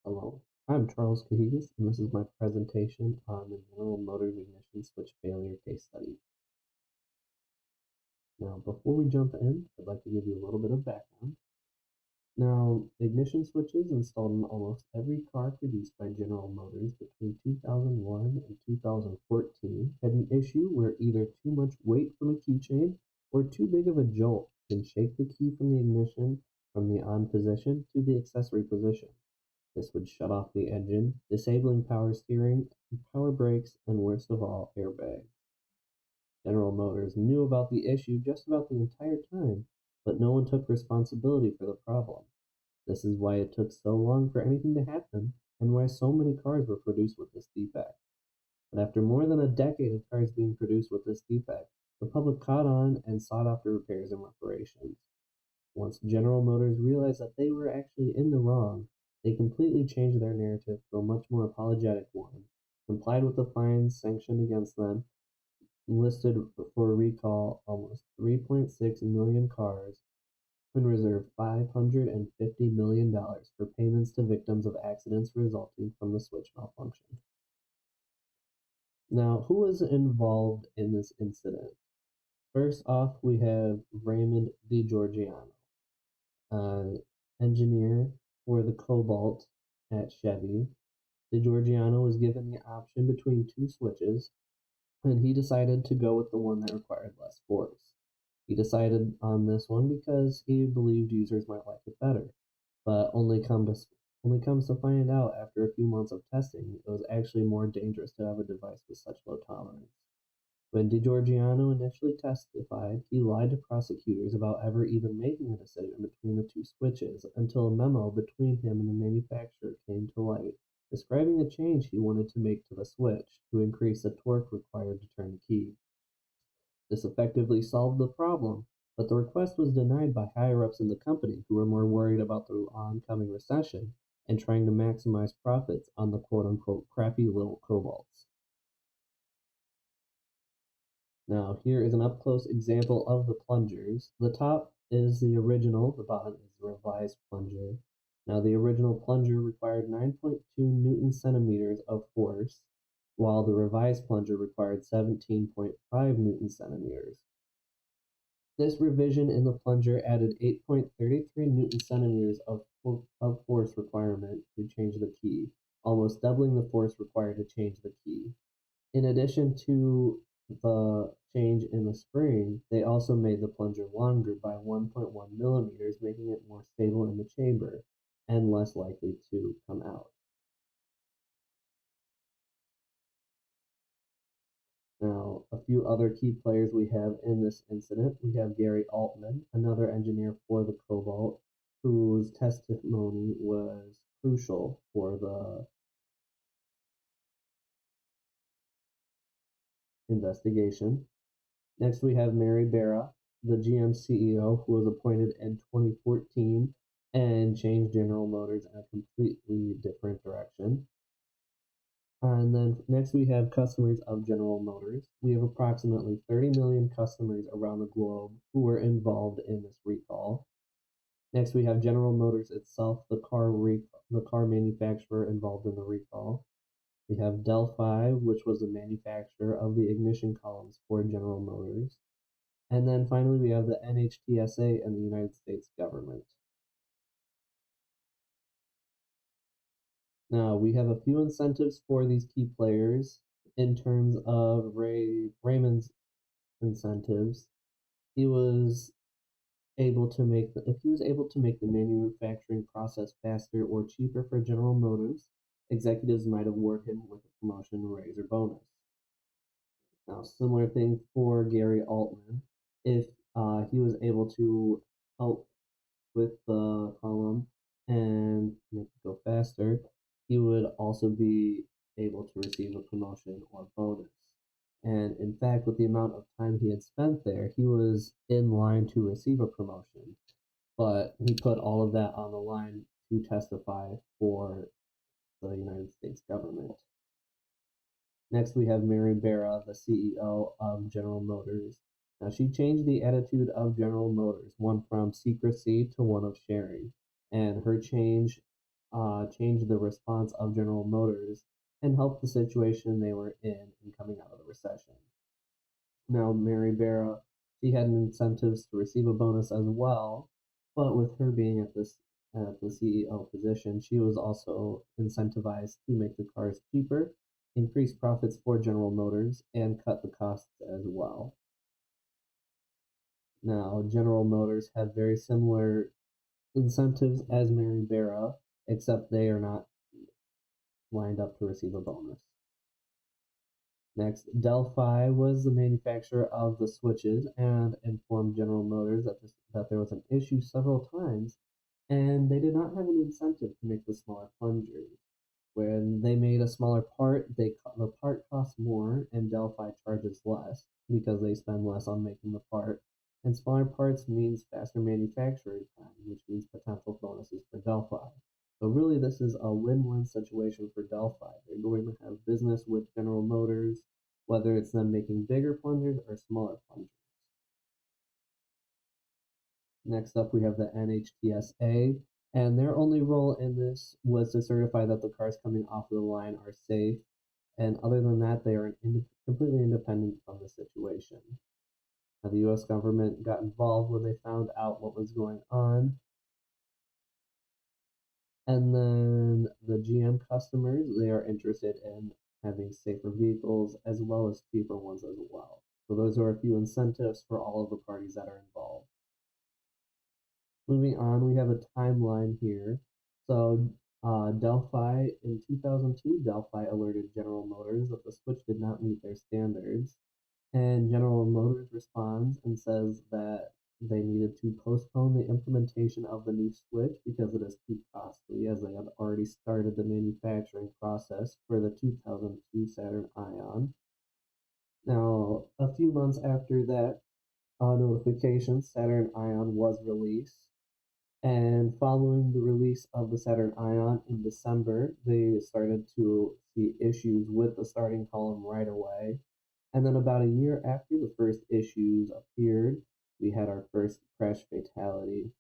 Hello, I'm Charles Cahigas, and this is my presentation on the General Motors ignition switch failure case study. Now, before we jump in, I'd like to give you a little bit of background. Now, ignition switches installed in almost every car produced by General Motors between 2001 and 2014 had an issue where either too much weight from a keychain or too big of a jolt can shake the key from the ignition from the on position to the accessory position. This would shut off the engine, disabling power steering, power brakes, and worst of all, airbags. General Motors knew about the issue just about the entire time, but no one took responsibility for the problem. This is why it took so long for anything to happen, and why so many cars were produced with this defect. But after more than a decade of cars being produced with this defect, the public caught on and sought after repairs and reparations. Once General Motors realized that they were actually in the wrong, they completely changed their narrative to a much more apologetic one, complied with the fines sanctioned against them, listed for recall almost 3.6 million cars, and reserved $550 million for payments to victims of accidents resulting from the switch malfunction. Now, who was involved in this incident? First off, we have Raymond DiGiorgiano, engineer for the Cobalt at Chevy. DiGiorgiano was given the option between two switches, and he decided to go with the one that required less force. He decided on this one because he believed users might like it better, but only comes to find out after a few months of testing it was actually more dangerous to have a device with such low tolerance. When DiGiorgiano initially testified, he lied to prosecutors about ever even making a decision between the two switches until a memo between him and the manufacturer came to light, describing a change he wanted to make to the switch to increase the torque required to turn the key. This effectively solved the problem, but the request was denied by higher-ups in the company who were more worried about the oncoming recession and trying to maximize profits on the quote-unquote crappy little Cobalts. Now, here is an up-close example of the plungers. The top is the original, the bottom is the revised plunger. Now, the original plunger required 9.2 Newton centimeters of force, while the revised plunger required 17.5 Newton centimeters. This revision in the plunger added 8.33 Newton centimeters of force requirement to change the key, almost doubling the force required to change the key. In addition to the change in the spring, they also made the plunger longer by 1.1 millimeters, making it more stable in the chamber and less likely to come out. Now, a few other key players we have in this incident. We have Gary Altman, another engineer for the Cobalt, whose testimony was crucial for the investigation. Next, we have Mary Barra, the GM CEO, who was appointed in 2014 and changed General Motors in a completely different direction. And then next we have customers of General Motors. We have approximately 30 million customers around the globe who were involved in this recall. Next we have General Motors itself, the car manufacturer involved in the recall. We have Delphi, which was the manufacturer of the ignition columns for General Motors. And then finally, we have the NHTSA and the United States government. Now, we have a few incentives for these key players in terms of Raymond's incentives. He was able to make if he was able to make the manufacturing process faster or cheaper for General Motors, executives might award him with a promotion, raise, or bonus. Now, similar thing for Gary Altman. If he was able to help with the column and make it go faster, he would also be able to receive a promotion or bonus. And in fact, with the amount of time he had spent there, he was in line to receive a promotion. But he put all of that on the line to testify for the United States government. Next, we have Mary Barra, the CEO of General Motors. Now, she changed the attitude of General Motors, one from secrecy to one of sharing. And her change changed the response of General Motors and helped the situation they were in coming out of the recession. Now, Mary Barra, she had incentives to receive a bonus as well, but with her being at the CEO position, she was also incentivized to make the cars cheaper, increase profits for General Motors, and cut the costs as well. Now, General Motors have very similar incentives as Mary Barra, except they are not lined up to receive a bonus. Next, Delphi was the manufacturer of the switches and informed General Motors that there was an issue several times, and they did not have an incentive to make the smaller plungers. When they made a smaller part, the part costs more, and Delphi charges less because they spend less on making the part. And smaller parts means faster manufacturing time, which means potential bonuses for Delphi. So really, this is a win-win situation for Delphi. They're going to have business with General Motors, whether it's them making bigger plungers or smaller plungers. Next up, we have the NHTSA, and their only role in this was to certify that the cars coming off the line are safe. And other than that, they are completely independent from the situation. Now, the US government got involved when they found out what was going on. And then the GM customers, they are interested in having safer vehicles as well as cheaper ones as well. So those are a few incentives for all of the parties that are involved. Moving on, we have a timeline here. So Delphi, in 2002, Delphi alerted General Motors that the switch did not meet their standards. And General Motors responds and says that they needed to postpone the implementation of the new switch because it is too costly, as they had already started the manufacturing process for the 2002 Saturn Ion. Now, a few months after that notification, Saturn Ion was released. And following the release of the Saturn Ion in December, they started to see issues with the starting column right away. And then about a year after the first issues appeared, we had our first crash fatality.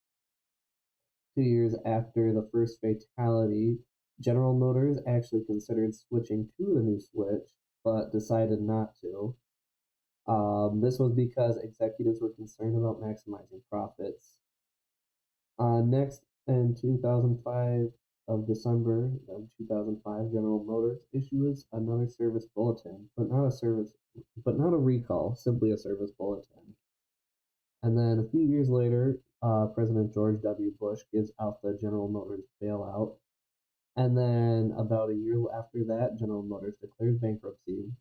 2 years after the first fatality, General Motors actually considered switching to the new switch, but decided not to. This was because executives were concerned about maximizing profits. Next, in 2005 of December of 2005, General Motors issues another service bulletin, but not a recall, simply a service bulletin. And then a few years later, President George W. Bush gives out the General Motors bailout. And then about a year after that, General Motors declares bankruptcy.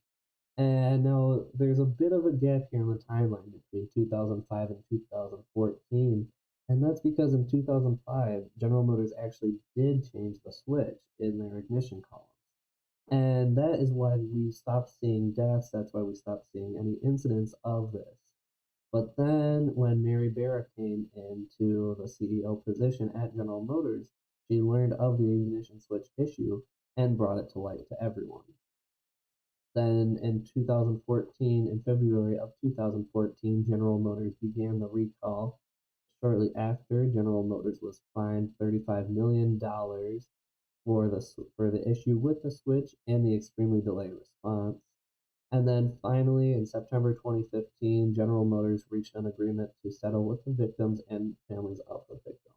And now there's a bit of a gap here in the timeline between 2005 and 2014. And that's because in 2005, General Motors actually did change the switch in their ignition columns. And that is why we stopped seeing deaths. That's why we stopped seeing any incidents of this. But then when Mary Barra came into the CEO position at General Motors, she learned of the ignition switch issue and brought it to light to everyone. Then in 2014, in February of 2014, General Motors began the recall. Shortly after, General Motors was fined $35 million for the issue with the switch and the extremely delayed response. And then finally, in September 2015, General Motors reached an agreement to settle with the victims and families of the victims.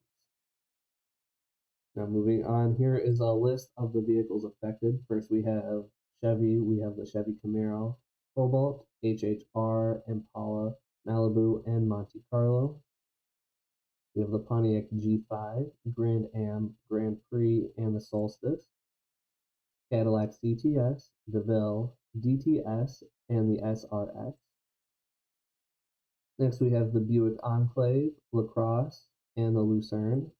Now, moving on, here is a list of the vehicles affected. First, we have Chevy. We have the Chevy Camaro, Cobalt, HHR, Impala, Malibu, and Monte Carlo. We have the Pontiac G5, Grand Am, Grand Prix, and the Solstice. Cadillac CTS, DeVille, DTS, and the SRX. Next, we have the Buick Enclave, LaCrosse, and the Lucerne.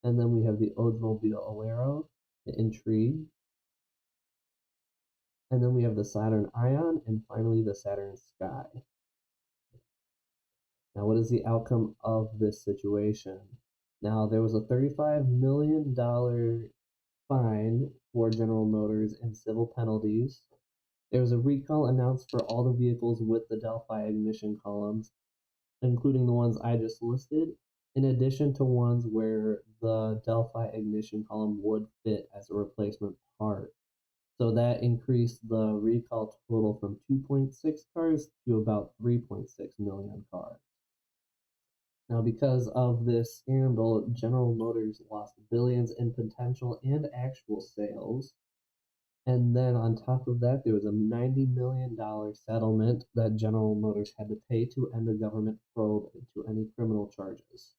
And then we have the Oldsmobile Alero, the Intrigue. And then we have the Saturn Ion, and finally the Saturn Sky. Now, what is the outcome of this situation? Now, there was a $35 million fine for General Motors and civil penalties. There was a recall announced for all the vehicles with the Delphi ignition columns, including the ones I just listed, in addition to ones where the Delphi ignition column would fit as a replacement part. So that increased the recall total from 2.6 cars to about 3.6 million cars. Now, because of this scandal, General Motors lost billions in potential and actual sales. And then on top of that, there was a $90 million settlement that General Motors had to pay to end a government probe into any criminal charges.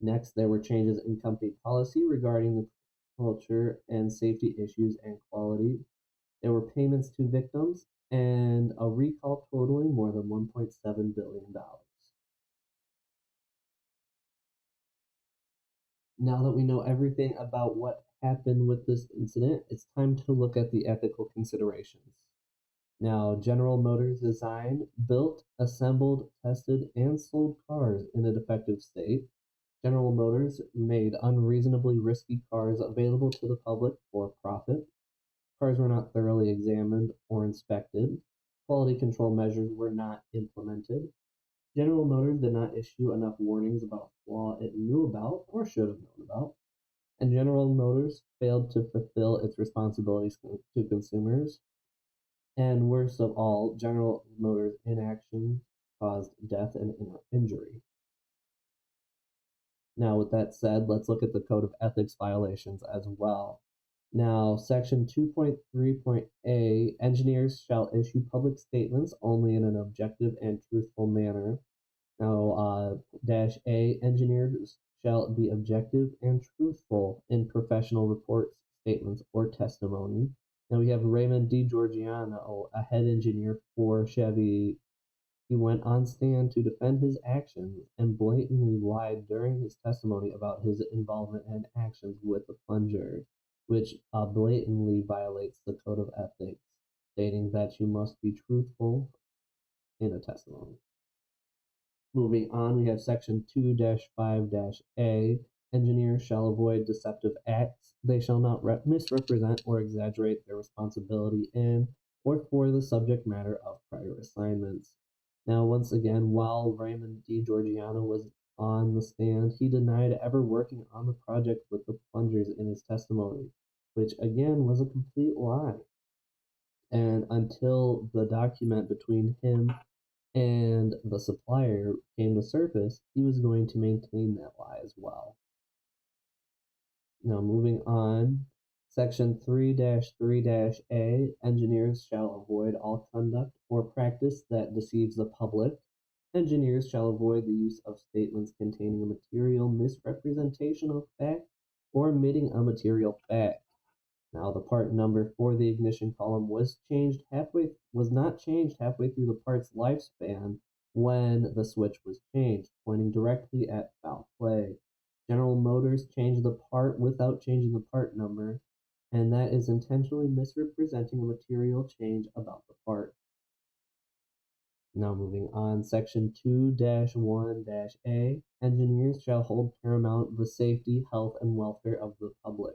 Next, there were changes in company policy regarding the culture and safety issues and quality. There were payments to victims and a recall totaling more than $1.7 billion. Now that we know everything about what happened with this incident, it's time to look at the ethical considerations. Now, General Motors designed, built, assembled, tested, and sold cars in a defective state. General Motors made unreasonably risky cars available to the public for profit. Cars were not thoroughly examined or inspected. Quality control measures were not implemented. General Motors did not issue enough warnings about flaw it knew about or should have known about. And General Motors failed to fulfill its responsibilities to consumers. And worst of all, General Motors' inaction caused death and injury. Now, with that said, let's look at the Code of Ethics violations as well. Now, Section 2.3.a, engineers shall issue public statements only in an objective and truthful manner. Now, dash A, engineers shall be objective and truthful in professional reports, statements, or testimony. Now we have Raymond DiGiorgiano, a head engineer for Chevy. He went on stand to defend his actions and blatantly lied during his testimony about his involvement and actions with the plunger, which blatantly violates the Code of Ethics, stating that you must be truthful in a testimony. Moving on, we have Section 2-5-A. Engineers shall avoid deceptive acts. They shall not misrepresent or exaggerate their responsibility in or for the subject matter of prior assignments. Now, once again, while Raymond DiGiorgiano was on the stand, he denied ever working on the project with the plungers in his testimony, which again was a complete lie. And until the document between him and the supplier came to surface, he was going to maintain that lie as well. Now, moving on, Section 3-3-A, engineers shall avoid all conduct or practice that deceives the public. Engineers shall avoid the use of statements containing a material misrepresentation of fact or omitting a material fact. Now, the part number for the ignition column was not changed halfway through the part's lifespan when the switch was changed, pointing directly at foul play. General Motors changed the part without changing the part number, and that is intentionally misrepresenting a material change about the part. Now moving on, Section 2-1-A, engineers shall hold paramount the safety, health, and welfare of the public.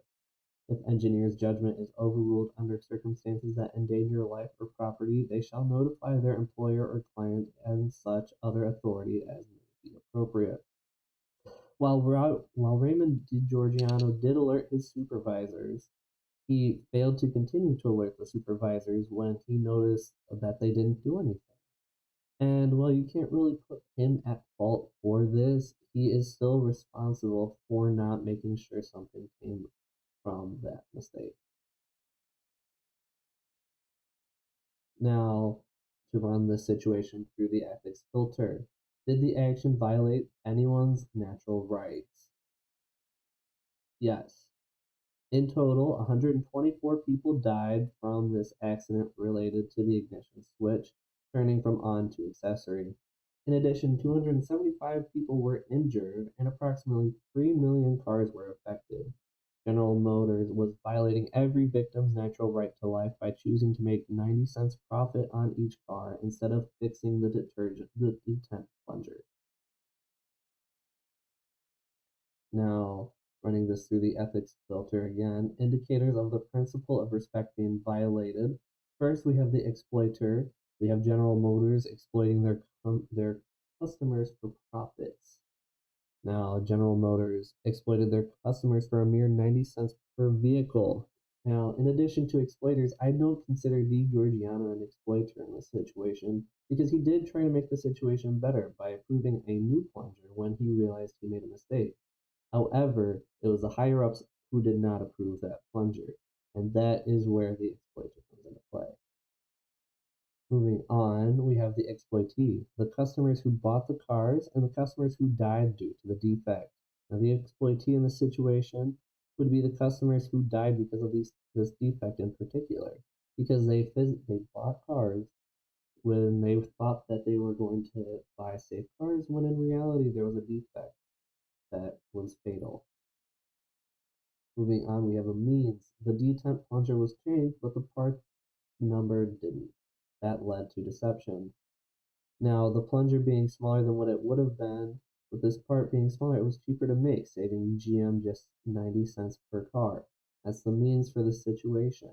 If engineers' judgment is overruled under circumstances that endanger life or property, they shall notify their employer or client and such other authority as may be appropriate. While Raymond DiGiorgiano did alert his supervisors, he failed to continue to alert the supervisors when he noticed that they didn't do anything. And while you can't really put him at fault for this, he is still responsible for not making sure something came from that mistake. Now, to run this situation through the ethics filter, did the action violate anyone's natural rights? Yes. In total, 124 people died from this accident related to the ignition switch turning from on to accessory. In addition, 275 people were injured and approximately 3 million cars were affected. General Motors was violating every victim's natural right to life by choosing to make 90 cents profit on each car instead of fixing the detent plunger. Now, running this through the ethics filter again, indicators of the principle of respect being violated. First, we have the exploiter. We have General Motors exploiting their customers for profits. Now, General Motors exploited their customers for a mere 90 cents per vehicle. Now, in addition to exploiters, I don't consider DiGiorgiano an exploiter in this situation because he did try to make the situation better by approving a new plunger when he realized he made a mistake. However, it was the higher ups who did not approve that plunger, and that is where the exploiter comes into play. Moving on, we have the exploitee, the customers who bought the cars and the customers who died due to the defect. Now, the exploitee in this situation would be the customers who died because of this defect in particular, because they bought cars when they thought that they were going to buy safe cars, when in reality there was a defect that was fatal. Moving on, we have a means. The detent plunger was changed, but the part number didn't. That led to deception. Now, the plunger being smaller than what it would have been, with this part being smaller, it was cheaper to make, saving GM just 90 cents per car. That's the means for this situation.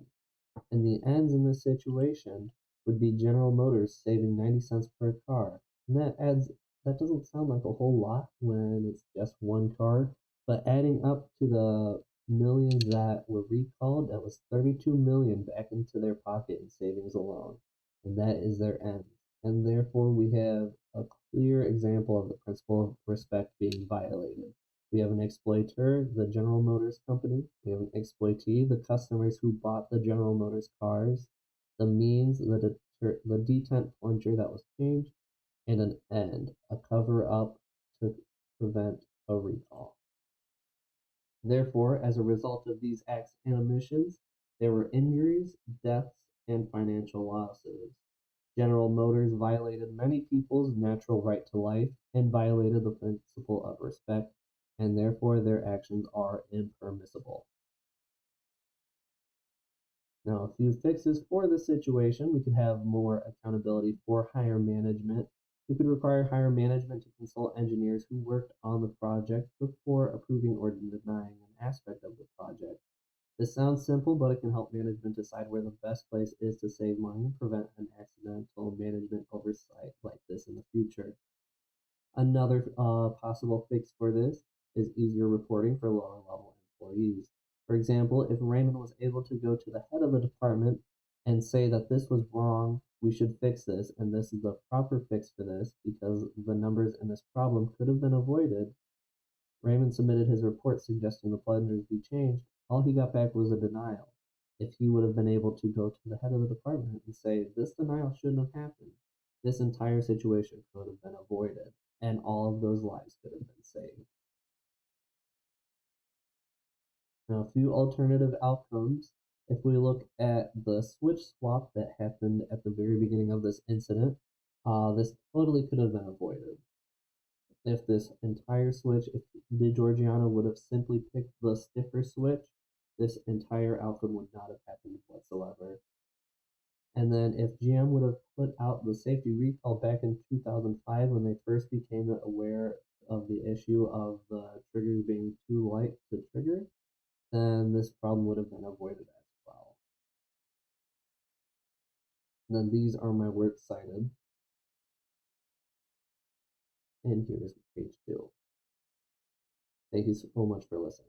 And the ends in this situation would be General Motors saving 90 cents per car. And that doesn't sound like a whole lot when it's just one car, but adding up to the millions that were recalled, that was 32 million back into their pocket in savings alone. And that is their end. And therefore we have a clear example of the principle of respect being violated. We have an exploiter, the General Motors company. We have an exploitee, the customers who bought the General Motors cars. The means, the detent plunger that was changed, and an end, a cover up to prevent a recall. Therefore, as a result of these acts and omissions, there were injuries, deaths, and financial losses. General Motors violated many people's natural right to life and violated the principle of respect, and therefore their actions are impermissible. Now, a few fixes for this situation: we could have more accountability for higher management. We could require higher management to consult engineers who worked on the project before approving or denying an aspect of the project. This sounds simple, but it can help management decide where the best place is to save money and prevent an accidental management oversight like this in the future. Another possible fix for this is easier reporting for lower level employees. For example, if Raymond was able to go to the head of the department and say that this was wrong, we should fix this, and this is the proper fix for this because the numbers in this problem could have been avoided. Raymond submitted his report suggesting the plungers be changed. All he got back was a denial. If he would have been able to go to the head of the department and say, this denial shouldn't have happened, this entire situation could have been avoided, and all of those lives could have been saved. Now, a few alternative outcomes. If we look at the switch swap that happened at the very beginning of this incident, this totally could have been avoided. If this entire switch, if DiGiorgiano would have simply picked the stiffer switch, this entire outcome would not have happened whatsoever. And then if GM would have put out the safety recall back in 2005 when they first became aware of the issue of the trigger being too light to trigger, then this problem would have been avoided as well. And then these are my works cited. And here's page 2. Thank you so much for listening.